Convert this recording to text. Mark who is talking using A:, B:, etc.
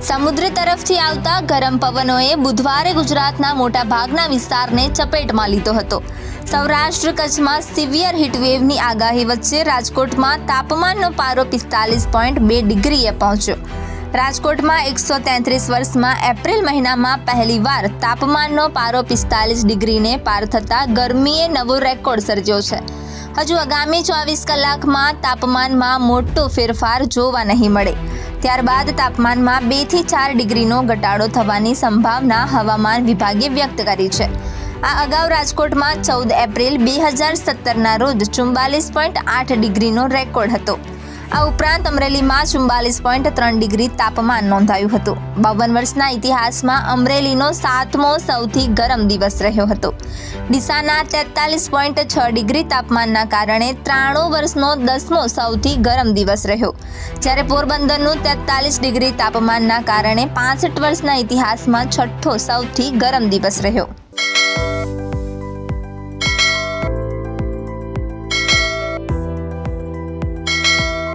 A: સમુદ્ર તરફથી આવતા ગરમ પવનોએ બુધવારે ગુજરાતના મોટા ભાગના વિસ્તારને ચપેટમાં લીધો હતો. સૌરાષ્ટ્ર કચ્છમાં સિવિયર હીટવેવની આગાહી વચ્ચે રાજકોટમાં તાપમાનનો પારો 45.2 ડિગ્રીએ પહોંચ્યો. રાજકોટમાં 133 વર્ષમાં એપ્રિલ મહિનામાં પહેલીવાર તાપમાનનો પારો 45 ડિગ્રીને પાર થતાં ગરમીએ નવો રેકોર્ડ સર્જ્યો છે. હજુ આગામી 24 કલાકમાં તાપમાનમાં મોટો ફેરફાર જોવા નહીં મળે. ત્યારબાદ તાપમાનમાં 2 થી 4 ડિગ્રીનો ઘટાડો થવાની સંભાવના હવામાન વિભાગે વ્યક્ત કરી છે. આ અગાઉ રાજકોટમાં 14 એપ્રિલ 2017ના રોજ 44.8 ડિગ્રીનો રેકોર્ડ હતો. આ ઉપરાંત અમરેલીમાં 44.3 ડિગ્રી તાપમાન નોંધાયું હતું. 52 વર્ષના ઇતિહાસમાં અમરેલીનો 7મો સૌથી ગરમ દિવસ રહ્યો હતો. ડીસાના 43.6 ડિગ્રી તાપમાનના કારણે 93 વર્ષનો 10મો સૌથી ગરમ દિવસ રહ્યો, જ્યારે પોરબંદરનું 43 ડિગ્રી તાપમાનના કારણે 65 વર્ષના ઇતિહાસમાં 6થો સૌથી ગરમ દિવસ રહ્યો.